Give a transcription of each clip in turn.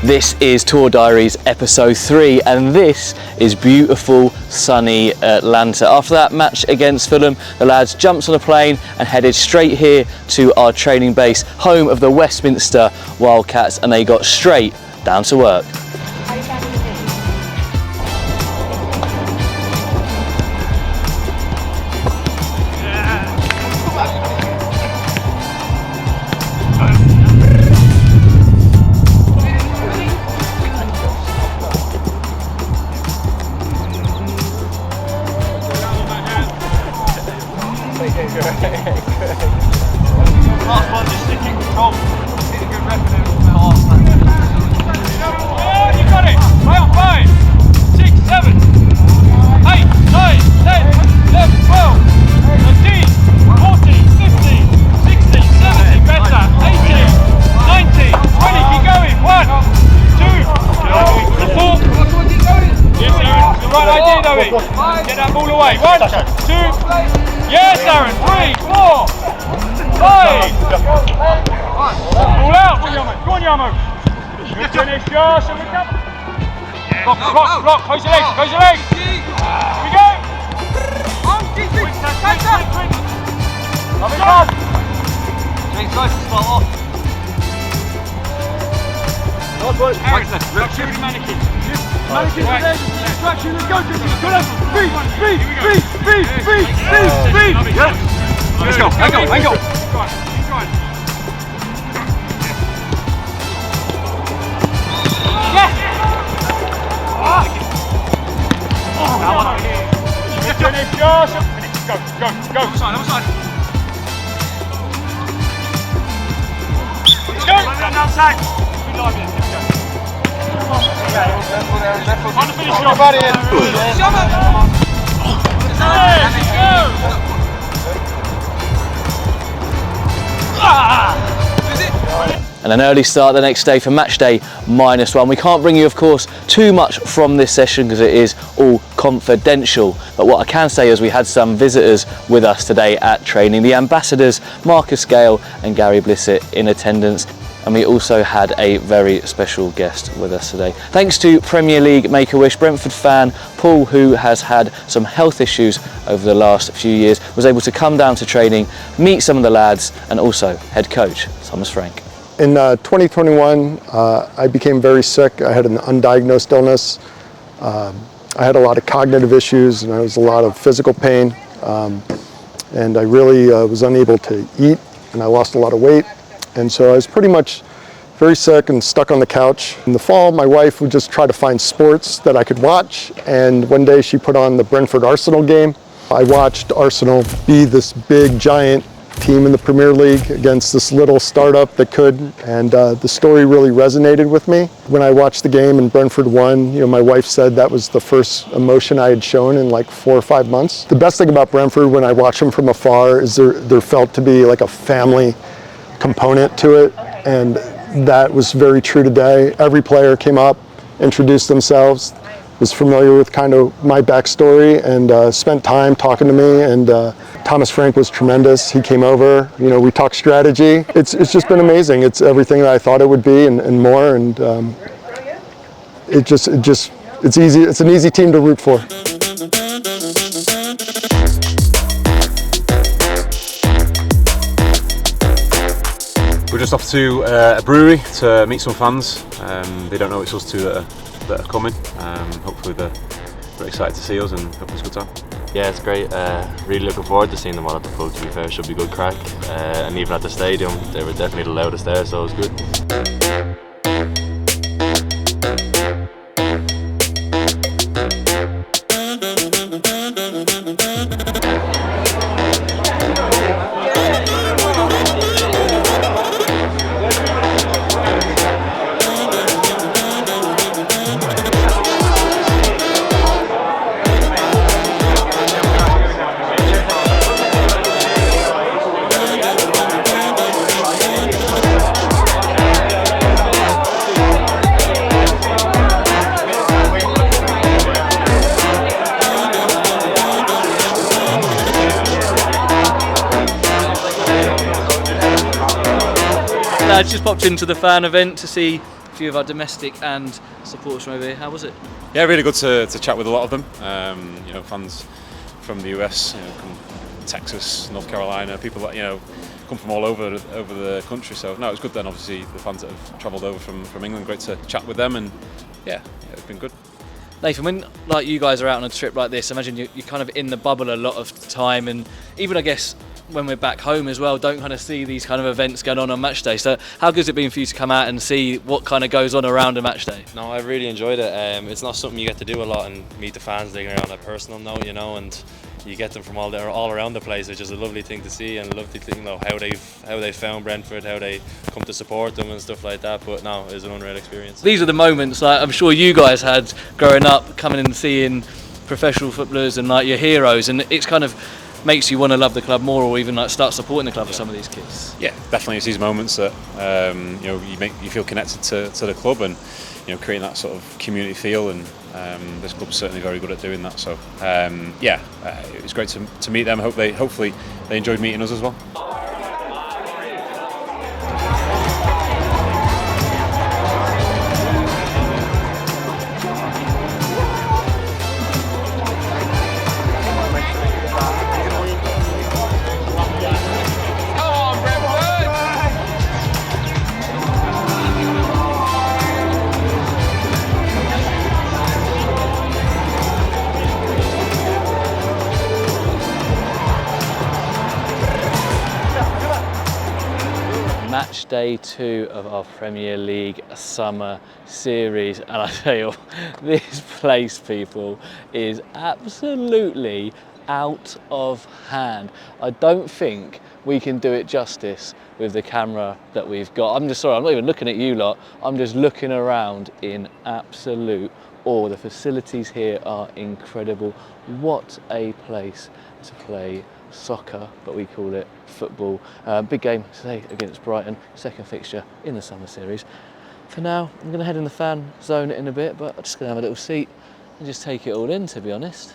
This is Tour Diaries episode 3 and this is beautiful sunny Atlanta. After that match against Fulham, the lads jumped on a plane and headed straight here to our training base, home of the Westminster Wildcats, and they got straight down to work. Last one, just sticking control. Hit a good rep and then oh, you got it! Right on 5, 6, 7, 8, 9, 10, 11, 12, 13, 14, 15, 16, 17, better, 18, 19, 20, keep going, 1, 2, 4. Yes, Aaron, the right idea, Noe. Get that ball away. 1, 2, yes, Aaron, 3, 4, 5. Ball out. Go on, Yamo. Good finish, Josh. And we come. Block. Close your legs. Here we go. Quick. Love it, Bob. James, nice to start off. Nice one. Aaron, shoot the mannequin. Mannequin right there, just distraction. Let's go, Go down. Speed. Yeah. Let's go. Angle. Keep trying. Yes! That one. Finish, Josh. Go. Other side. Let's go. Outside. Be lively. On the finish, Josh. Let's go. And an early start the next day for match day -1. We can't bring you, of course, too much from this session because it is all confidential. But what I can say is we had some visitors with us today at training. The ambassadors, Marcus Gale and Gary Blissett, in attendance. And we also had a very special guest with us today. Thanks to Premier League Make-A-Wish, Brentford fan Paul, who has had some health issues over the last few years, was able to come down to training, meet some of the lads, and also head coach Thomas Frank. In 2021, I became very sick. I had an undiagnosed illness. I had a lot of cognitive issues and there was a lot of physical pain. And I really was unable to eat and I lost a lot of weight. And so I was pretty much very sick and stuck on the couch. In the fall, my wife would just try to find sports that I could watch. And one day she put on the Brentford Arsenal game. I watched Arsenal be this big, giant team in the Premier League against this little startup that could, and the story really resonated with me. When I watched the game and Brentford won, my wife said that was the first emotion I had shown in like 4 or 5 months. The best thing about Brentford when I watch them from afar is there felt to be like a family component to it, and that was very true today. Every player came up, introduced themselves, was familiar with kind of my backstory, and spent time talking to me, and Thomas Frank was tremendous. He came over, we talked strategy. It's just been amazing. It's everything that I thought it would be and more, and it's easy. It's an easy team to root for. We're just off to a brewery to meet some fans. They don't know it's us two that are coming. Hopefully they're excited to see us and hope it's a good time. Yeah, it's great. Really looking forward to seeing them all at the pub, to be fair. Should be good crack. And even at the stadium, they were definitely the loudest there, so it was good. I just popped into the fan event to see few of our domestic and supporters from over here. How was it? Yeah, really good to chat with a lot of them. You know, fans from the US, you know, Texas, North Carolina, people that, you know, come from all over the country. So no, it was good then. Obviously, the fans that have travelled over from England, great to chat with them, and yeah, it's been good. Nathan, when like you guys are out on a trip like this, I imagine you're kind of in the bubble a lot of the time, and even I guess when we're back home as well, don't kind of see these kind of events going on match day. So how good has it been for you to come out and see what kind of goes on around a match day? No, I really enjoyed it. It's not something you get to do a lot and meet the fans there on a personal note, you know, and you get them from all around the place, which is a lovely thing to see, and lovely to, you know, how they found Brentford, how they come to support them and stuff like that. But no, it was an unreal experience. These are the moments like I'm sure you guys had growing up, coming in and seeing professional footballers and like your heroes, and it's kind of makes you want to love the club more, or even like start supporting the club for some of these kids. Yeah, definitely. It's these moments that you know, you feel connected to the club, and you know, creating that sort of community feel, and this club's certainly very good at doing that. So yeah, it was great to meet them. Hopefully they enjoyed meeting us as well. Match day 2 of our Premier League summer series, and I tell you, this place, people, is absolutely out of hand. I don't think we can do it justice with the camera that we've got. I'm just sorry, I'm not even looking at you lot, I'm just looking around in absolute awe. The facilities here are incredible. What a place to play soccer, but we call it football. Big game today against Brighton, second fixture in the summer series. For now, I'm going to head in the fan zone in a bit, but I'm just going to have a little seat and just take it all in, to be honest.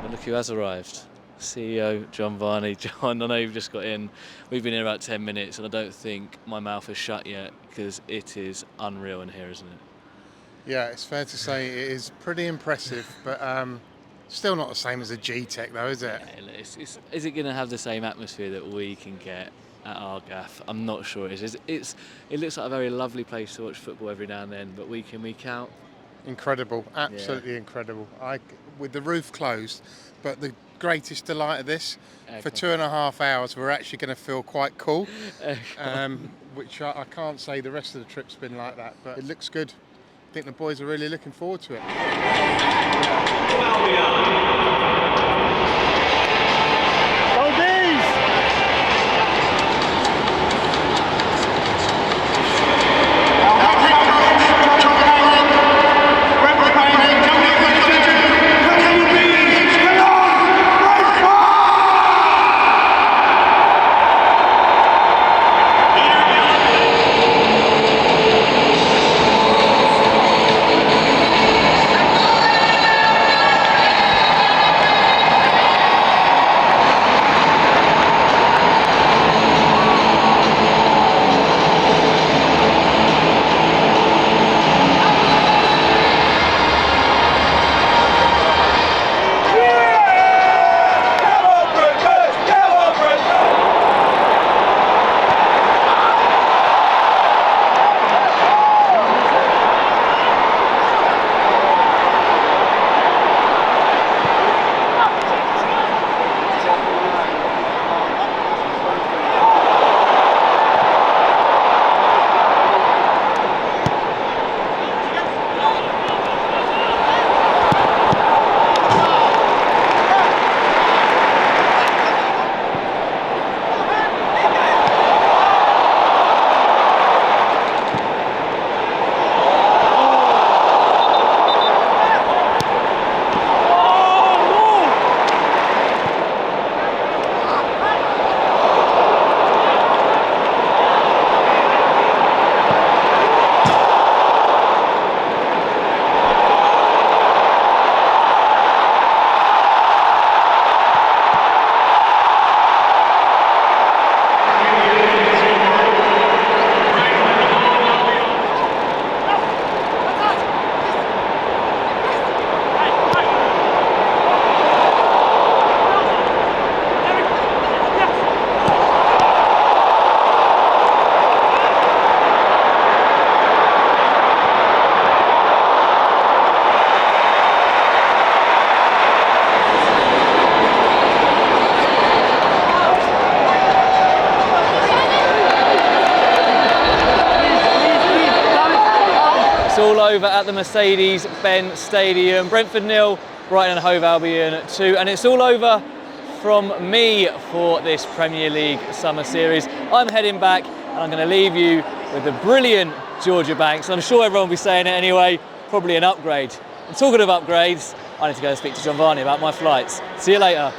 Look who has arrived. CEO John Varney. John, I know you've just got in. We've been here about 10 minutes and I don't think my mouth is shut yet because it is unreal in here, isn't it? Yeah, it's fair to say it is pretty impressive, but still not the same as a G-Tech though, is it? Yeah, is it going to have the same atmosphere that we can get at our gaff? I'm not sure it is. It looks like a very lovely place to watch football every now and then, but week in, week out. Incredible, absolutely incredible. With the roof closed, but the greatest delight of this, for 2.5 hours we're actually going to feel quite cool, which I can't say the rest of the trip's been like that, but it looks good. I think the boys are really looking forward to it. It's all over at the Mercedes-Benz Stadium. Brentford 0, Brighton and Hove Albion 2, and it's all over from me for this Premier League Summer Series. I'm heading back, and I'm going to leave you with the brilliant Georgia Banks. And I'm sure everyone will be saying it anyway, probably an upgrade. And talking of upgrades, I need to go and speak to John Varney about my flights. See you later.